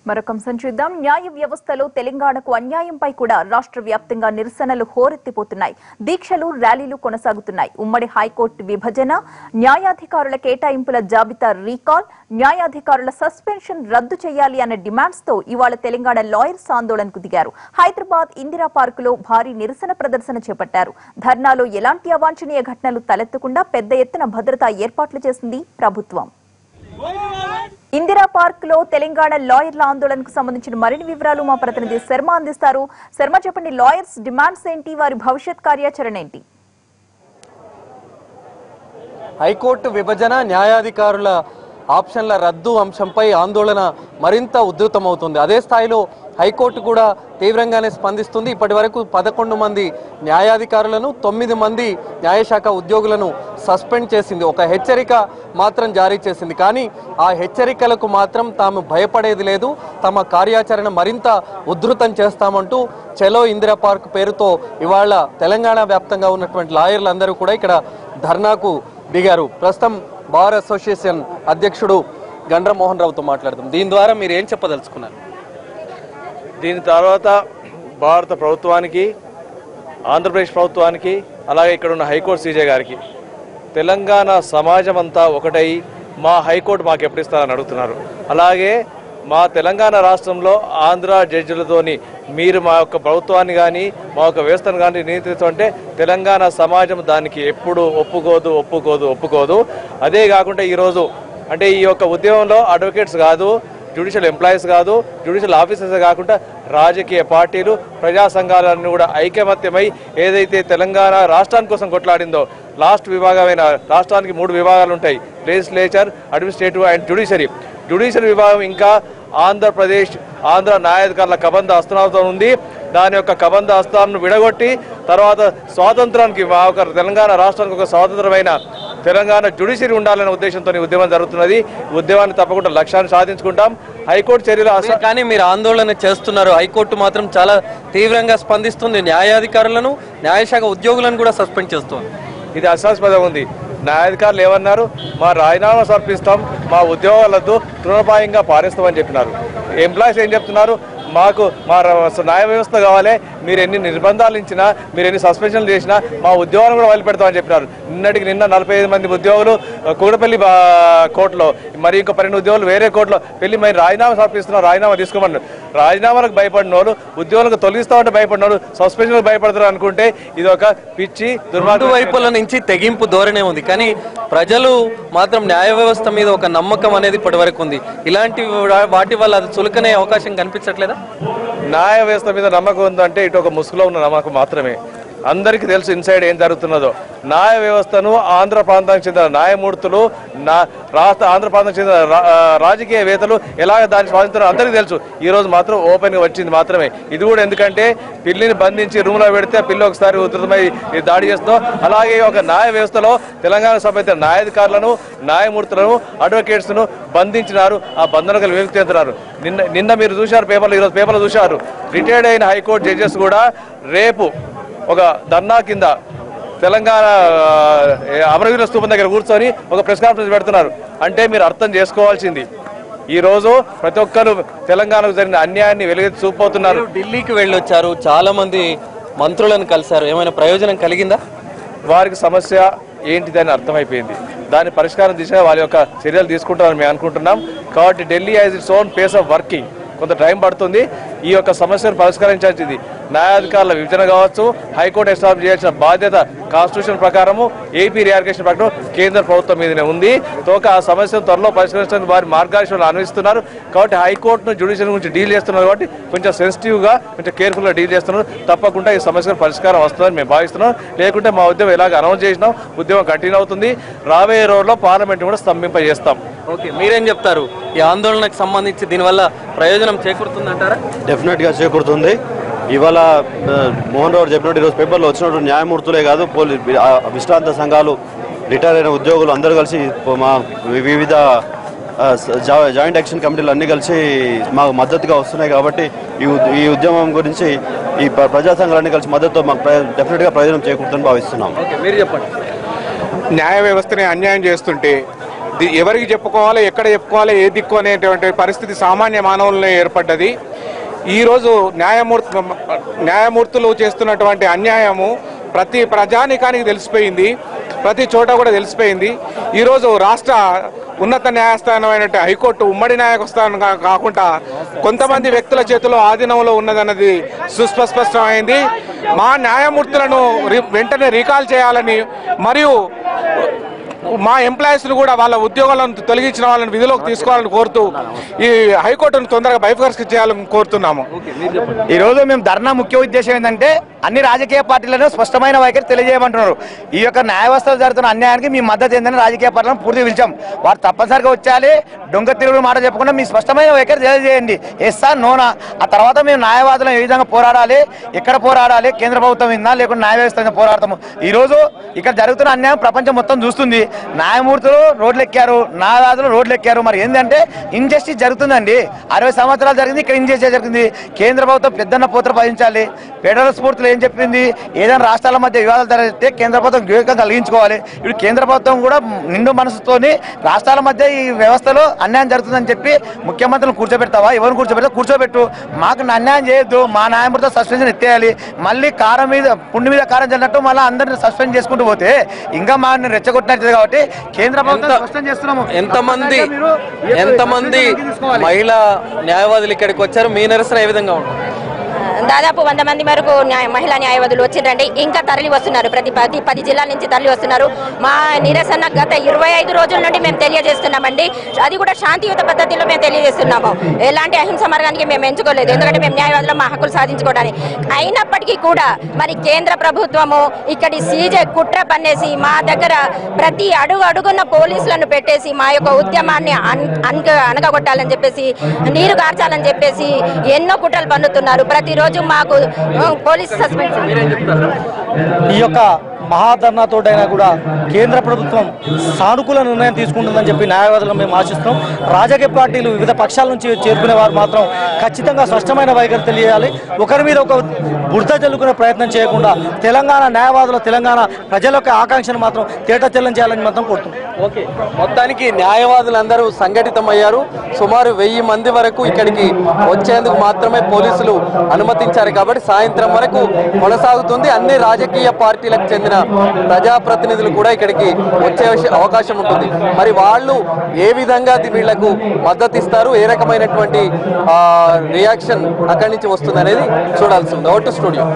మరొక అంశం చూద్దాం. న్యాయ వ్యవస్థలో తెలంగాణకు అన్యాయంపై కూడా రాష్ట్ర వ్యాప్తంగా నిరసనలు హోరెత్తిపోతున్నాయి. దీక్షలు, ర్యాలీలు కొనసాగుతున్నాయి. ఉమ్మడి హైకోర్టు విభజన, న్యాయాధికారుల కేటాయింపుల జాబితా రీకాల్, న్యాయాధికారుల సస్పెన్షన్ రద్దు చేయాలి అన్న డిమాండ్స్ తో ఇవాళ తెలంగాణ లాయర్స్ ఆందోళనకు దిగారు. హైదరాబాద్ ఇందిరా పార్కులో భారీ నిరసన ప్రదర్శన చేపట్టారు. ధర్నాలో ఎలాంటి అవాంఛనీయ ఘటనలు తలెత్తకుండా పెద్ద ఎత్తున భద్రతా ఏర్పాట్లు చేసింది ప్రభుత్వం. ఇందిరా పార్క్ లో తెలంగాణ లాయర్ల ఆందోళనకు సంబంధించిన మరిన్ని వివరాలు మా ప్రతినిధి శర్మ అందిస్తారు. శర్మ, చెప్పండి, లాయర్స్ డిమాండ్స్ ఏంటి, వారి భవిష్యత్ కార్యాచరణ ఏంటి? హైకోర్టు విభజన, న్యాయాధికారుల ఆప్షన్ల రద్దు అంశంపై ఆందోళన మరింత ఉధృతమవుతుంది. అదే స్థాయిలో హైకోర్టు కూడా తీవ్రంగానే స్పందిస్తుంది. ఇప్పటి వరకు 11 మంది న్యాయాధికారులను, 9 మంది న్యాయశాఖ ఉద్యోగులను సస్పెండ్ చేసింది. ఒక హెచ్చరిక మాత్రం జారీ చేసింది. కానీ ఆ హెచ్చరికలకు మాత్రం తాము భయపడేది లేదు, తమ కార్యాచరణ మరింత ఉధృతం చేస్తామంటూ చలో ఇందిరా పార్క్ పేరుతో ఇవాళ తెలంగాణ వ్యాప్తంగా ఉన్నటువంటి లాయర్లందరూ కూడా ఇక్కడ ధర్నాకు దిగారు. ప్రస్తుతం బార్ అసోసియేషన్ అధ్యక్షుడు గండ్ర మోహన్ రావుతో మాట్లాడతాం. దీని ద్వారా మీరు ఏం చెప్పదలుచుకున్నారు? దీని తర్వాత భారత ప్రభుత్వానికి, ఆంధ్రప్రదేశ్ ప్రభుత్వానికి, అలాగే ఇక్కడ ఉన్న హైకోర్టు సీజే గారికి తెలంగాణ సమాజం అంతా ఒకటై మా హైకోర్టు మాకు ఎప్పుడు ఇస్తారని అడుగుతున్నారు. అలాగే మా తెలంగాణ రాష్ట్రంలో ఆంధ్ర జడ్జిలతోని మీరు మా యొక్క ప్రభుత్వాన్ని కానీ మా యొక్క వ్యవస్థను కానీ నియంత్రిస్తుంటే తెలంగాణ సమాజం దానికి ఎప్పుడు ఒప్పుకోదు. అదే కాకుండా ఈరోజు అంటే ఈ యొక్క ఉద్యమంలో అడ్వకేట్స్ కాదు, జ్యుడిషియల్ ఎంప్లాయీస్ కాదు, జ్యుడిషియల్ ఆఫీసర్స్ కాకుండా రాజకీయ పార్టీలు, ప్రజా సంఘాలన్నీ కూడా ఐకమత్యమై ఏదైతే తెలంగాణ రాష్ట్రాని కోసం కొట్లాడిందో, లాస్ట్ విభాగమైన రాష్ట్రానికి 3 విభాగాలు ఉంటాయి: legislature, administrative and judiciary. Judicial విభాగం ఇంకా ఆంధ్ర న్యాయాధికారుల కబంధ హస్తాలతో ఉంది. దాని యొక్క కబంధ హస్తాలను విడగొట్టి తర్వాత స్వాతంత్రానికి మా ఒక తెలంగాణ రాష్ట్రానికి ఒక స్వాతంత్రమైన తెలంగాణ జ్యుడిషియరీ ఉండాలనే ఉద్దేశంతో ఉద్యమం జరుగుతున్నది. ఉద్యమాన్ని తప్పకుండా లక్ష్యాన్ని సాధించుకుంటాం. హైకోర్టు చర్యలు కానీ మీరు ఆందోళన చేస్తున్నారు, హైకోర్టు మాత్రం చాలా తీవ్రంగా స్పందిస్తుంది. న్యాయాధికారులను, న్యాయశాఖ ఉద్యోగులను కూడా సస్పెండ్ చేస్తుంది. ఇది అసాస్పదంగా ఉంది. న్యాయాధికారులు ఏమన్నారు? మా రాజీనామా సమర్పిస్తాం, మా ఉద్యోగాలతో తృణప్రాయంగా పారేస్తామని చెప్పినారు. ఎంప్లాయీస్ ఏం చెప్తున్నారు? మాకు మా న్యాయ వ్యవస్థ కావాలి, మీరు ఎన్ని నిర్బంధాలు ఇచ్చినా, మీరు ఎన్ని సస్పెన్షన్లు చేసినా మా ఉద్యోగాలను కూడా వదిలిపెడతామని చెప్పినారు. నిన్న 45 మంది ఉద్యోగులు కూడపల్లి కోర్టులో, మరి ఇంకో 12 ఉద్యోగులు వేరే కోర్టులో పెళ్లి మరి రాజీనామా సమర్పిస్తున్నారు, రాజీనామా తీసుకోమన్నారు. రాజీనామాలకు భయపడిన వాళ్ళు, ఉద్యోగులకు తొలగిస్తామంటే భయపడిన వాళ్ళు సస్పెన్షన్లకు భయపడతారు అనుకుంటే ఇది ఒక పిచ్చి దుర్మార్గం. వైపుల నుంచి తెగింపు ధోరణే ఉంది, కానీ ప్రజలు మాత్రం న్యాయ వ్యవస్థ మీద ఒక నమ్మకం అనేది ఇప్పటి వరకు ఉంది. ఇలాంటి వాటి వల్ల అది చులకనే అవకాశం కనిపించట్లేదా? న్యాయ వ్యవస్థ మీద నమ్మకం ఉందంటే ఇటు ఒక ముసుగులో ఉన్న నమ్మకం మాత్రమే. అందరికీ తెలుసు ఇన్సైడ్ ఏం జరుగుతున్నదో. న్యాయ వ్యవస్థను ఆంధ్ర ప్రాంతానికి చెందిన న్యాయమూర్తులు, ఆంధ్ర ప్రాంతానికి చెందిన రాజకీయవేత్తలు ఎలాగ దాన్ని స్వాతంత్రం అందరికీ తెలుసు. ఈరోజు మాత్రం ఓపెన్గా వచ్చింది మాత్రమే. ఇది కూడా ఎందుకంటే పిల్లిని బంధించి రూమ్లో పెడితే పిల్లి ఒకసారి ఉధృతమై దాడి చేస్తున్నాం. అలాగే ఒక న్యాయ వ్యవస్థలో తెలంగాణ సంబంధించిన న్యాయాధికారులను, న్యాయమూర్తులను, అడ్వకేట్స్ను బంధించినారు. ఆ బంధనకు విముక్తి చెందుతున్నారు. నిన్న మీరు చూశారు పేపర్లో, ఈరోజు పేపర్లో చూశారు. రిటైర్డ్ అయిన హైకోర్టు జడ్జెస్ కూడా రేపు ఒక ధర్నా కింద తెలంగాణ అమరవీరుల స్తూపం దగ్గర కూర్చొని ఒక ప్రెస్ కాన్ఫరెన్స్ పెడుతున్నారు. అంటే మీరు అర్థం చేసుకోవాల్సింది, ఈరోజు ప్రతి ఒక్కరు తెలంగాణకు జరిగిన అన్యాయాన్ని వెలుగెత్తి చూపుతున్నారు. ఢిల్లీకి వెళ్ళొచ్చారు, చాలా మంది మంత్రులను కలిశారు, ఏమైనా ప్రయోజనం కలిగిందా? వారికి సమస్య ఏంటిదని అర్థమైపోయింది. దాని పరిష్కారం దిశగా వాళ్ళ యొక్క చర్యలు తీసుకుంటారని మేము అనుకుంటున్నాం. కాబట్టి Delhi has its own face of working. కొంత టైం పడుతుంది. ఈ యొక్క సమస్యను పరిష్కరించాల్సింది న్యాయాధికారుల విభజన కావచ్చు, హైకోర్టు ఎస్టాబ్లిష్ చేయాల్సిన బాధ్యత కాన్స్టిట్యూషన్ ప్రకారము, ఏపీ రియార్గేషన్ ప్రకారం కేంద్ర ప్రభుత్వం మీదనే ఉంది. తోక ఆ సమస్యను త్వరలో పరిష్కరించడానికి వారి మార్గదర్శనాలు అన్వయిస్తున్నారు. కాబట్టి హైకోర్టును జ్యుడిషియల్ గురించి డీల్ చేస్తున్నారు కాబట్టి కొంచెం సెన్సిటివ్గా, కొంచెం కేర్ఫుల్గా డీల్ చేస్తున్నారు. తప్పకుండా ఈ సమస్యకు పరిష్కారం వస్తుందని మేము భావిస్తున్నాం. లేకుంటే మా ఉద్యమం ఎలాగ అనౌన్స్ చేసినాం, ఉద్యమం కంటిన్యూ అవుతుంది. రాబోయే రోజుల్లో పార్లమెంట్ కూడా స్తంభింపజేస్తాం. ఓకే, మీరేం చెప్తారు? ఈ ఆందోళనకు సంబంధించి దీనివల్ల ప్రయోజనం చేకూరుతుందంటారా? డెఫినెట్గా చేకూరుతుంది. ఇవాళ మోహన్ రావు చెప్పినట్టు ఈరోజు పేపర్లో వచ్చినట్టు న్యాయమూర్తులే కాదు, విశ్రాంత సంఘాలు, రిటైర్ అయిన ఉద్యోగులు అందరూ కలిసి మా వివిధ జాయింట్ యాక్షన్ కమిటీలు అన్నీ కలిసి మాకు మద్దతుగా వస్తున్నాయి. కాబట్టి ఈ ఉద్యమం గురించి ఈ ప్రజా సంఘాలన్నీ కలిసి మద్దతుతో మాకు డెఫినెట్గా ప్రయోజనం చేకూరుతుందని భావిస్తున్నాం. ఓకే, మీరు చెప్పండి. న్యాయ వ్యవస్థని అన్యాయం చేస్తుంటే ఎవరికి చెప్పుకోవాలి, ఎక్కడ చెప్పుకోవాలి, ఏ దిక్కు అనేటువంటి పరిస్థితి సామాన్య మానవుల్లో ఏర్పడ్డది. ఈరోజు న్యాయమూర్తులు చేస్తున్నటువంటి అన్యాయము ప్రతి ప్రజానికానికి తెలిసిపోయింది, ప్రతి చోట కూడా తెలిసిపోయింది. ఈరోజు రాష్ట్ర ఉన్నత న్యాయస్థానం అయినట్టు హైకోర్టు ఉమ్మడి న్యాయస్థానం కాకుండా కొంతమంది వ్యక్తుల చేతిలో ఆధీనంలో ఉన్నదన్నది సుస్పష్టమైంది. మా న్యాయమూర్తులను వెంటనే రీకాల్ చేయాలని, మరియు మా ఎంప్లాయీస్ను కూడా వాళ్ళ ఉద్యోగాలను తొలగించిన వాళ్ళని విధిలోకి తీసుకోవాలని కోరుతూ ఈ హైకోర్టును తొందరగా బైఫర్స్కి చేయాలని కోరుతున్నాము. ఈరోజు మేము ధర్నా ముఖ్య ఉద్దేశం ఏంటంటే అన్ని రాజకీయ పార్టీలను స్పష్టమైన వైఖరి తెలియజేయమంటున్నారు. ఈ యొక్క న్యాయ వ్యవస్థలో జరుగుతున్న అన్యాయానికి మీ మద్దతు ఏందని రాజకీయ పార్టీలను పూర్తిగా పిలిచాం. వారు తప్పనిసరిగా వచ్చేయాలి. దొంగ తిరుగుడు మాట చెప్పకుండా మీ స్పష్టమైన వైఖరి తెలియజేయండి, ఎస్సా నోనా. ఆ తర్వాత మేము న్యాయవాదులను ఏ విధంగా పోరాడాలి, ఎక్కడ పోరాడాలి, కేంద్ర ప్రభుత్వం విందా లేకుండా న్యాయ వ్యవస్థ పోరాడతాము. ఈరోజు ఇక్కడ జరుగుతున్న అన్యాయం ప్రపంచం మొత్తం చూస్తుంది. న్యాయమూర్తులు రోడ్లు ఎక్కారు, న్యాయవాదులు రోడ్లు ఎక్కారు. మరి ఏంటంటే ఇన్జస్టిస్ జరుగుతుందండి. 60 సంవత్సరాలు జరిగింది, ఇక్కడ ఇన్జస్టిస్ జరిగింది. కేంద్ర ప్రభుత్వం పెద్దన్న పోత్ర భరించాలి. ఫెడరల్ స్ఫూర్తిలో ఏం చెప్పింది, ఏదైనా రాష్ట్రాల మధ్య వివాదాలు జరిగితే కేంద్ర ప్రభుత్వం వివేకం కలిగించుకోవాలి. ఇప్పుడు కేంద్ర ప్రభుత్వం కూడా నిండు మనసుతోని రాష్ట్రాల మధ్య ఈ వ్యవస్థలో అన్యాయం జరుగుతుందని చెప్పి ముఖ్యమంత్రులను కూర్చోబెడతావా, ఎవరిని కూర్చోబెట్టు. మాకు అన్యాయం చేయొద్దు, మా న్యాయమూర్తితో సస్పెన్షన్ ఎత్తేయాలి. మళ్ళీ కారం మీద పుండి మీద కారం చల్లినట్టు మళ్ళీ అందరిని సస్పెండ్ చేసుకుంటూ పోతే ఇంకా మా రెచ్చగొట్టినట్టు. కాబట్టి కేంద్ర ప్రభుత్వం స్పష్టం చేస్తున్నాము. ఎంతమంది మహిళా న్యాయవాదులు ఇక్కడికి వచ్చారు? మీ నిరసన ఏ విధంగా ఉంది? దాదాపు 100 మంది వరకు మహిళా న్యాయవాదులు వచ్చిందండి. ఇంకా తరలి వస్తున్నారు, ప్రతి 10 జిల్లాల నుంచి తరలి వస్తున్నారు. మా నిరసన గత 25 రోజుల నుండి మేము తెలియజేస్తున్నామండి. అది కూడా శాంతియుత పద్ధతిలో మేము తెలియజేస్తున్నాము. ఎలాంటి అహింస మార్గానికి మేము ఎంచుకోలేదు, ఎందుకంటే మేము న్యాయవాదులు మా హక్కులు సాధించుకోవడానికి. అయినప్పటికీ కూడా మరి కేంద్ర ప్రభుత్వము ఇక్కడి సీజే కుట్ర పన్నేసి మా దగ్గర ప్రతి అడుగున పోలీసులను పెట్టేసి మా యొక్క ఉద్యమాన్ని అనగగొట్టాలని చెప్పేసి, నీరు కార్చాలని చెప్పేసి ఎన్నో కుట్రలు పన్నుతున్నారు. ప్రతిరోజు మాకు పోలీసు సస్పెన్షన్. ఈ యొక్క మహాధర్నాతోటైనా కూడా కేంద్ర ప్రభుత్వం సానుకూల నిర్ణయం తీసుకుంటుందని చెప్పి న్యాయవాదులను మేము ఆశిస్తున్నాం. రాజకీయ పార్టీలు వివిధ పక్షాల నుంచి చేరుకునే వారు మాత్రం ఖచ్చితంగా స్పష్టమైన వైఖరి తెలియాలి. ఒకరి మీద ఒక బురద జల్లుకునే ప్రయత్నం చేయకుండా తెలంగాణ న్యాయవాదుల, తెలంగాణ ప్రజల యొక్క ఆకాంక్షను మాత్రం తేటతెల్లం చేయాలని మాత్రం కోరుతున్నాం. ఓకే, మొత్తానికి న్యాయవాదులందరూ సంఘటితమయ్యారు. సుమారు 1000 మంది వరకు ఇక్కడికి వచ్చేందుకు మాత్రమే పోలీసులు అనుమతించారు. కాబట్టి సాయంత్రం వరకు కొనసాగుతుంది. అన్ని రాజకీయ పార్టీలకు చెందిన ప్రజాప్రతినిధులు కూడా ఇక్కడికి వచ్చే అవకాశం ఉంటుంది. మరి వాళ్ళు ఏ విధంగా వీళ్లకు మద్దతు ఇస్తారు, ఏ రకమైనటువంటి రియాక్షన్ అక్కడి నుంచి వస్తుంది అనేది చూడాల్సి ఉంది. Out studio.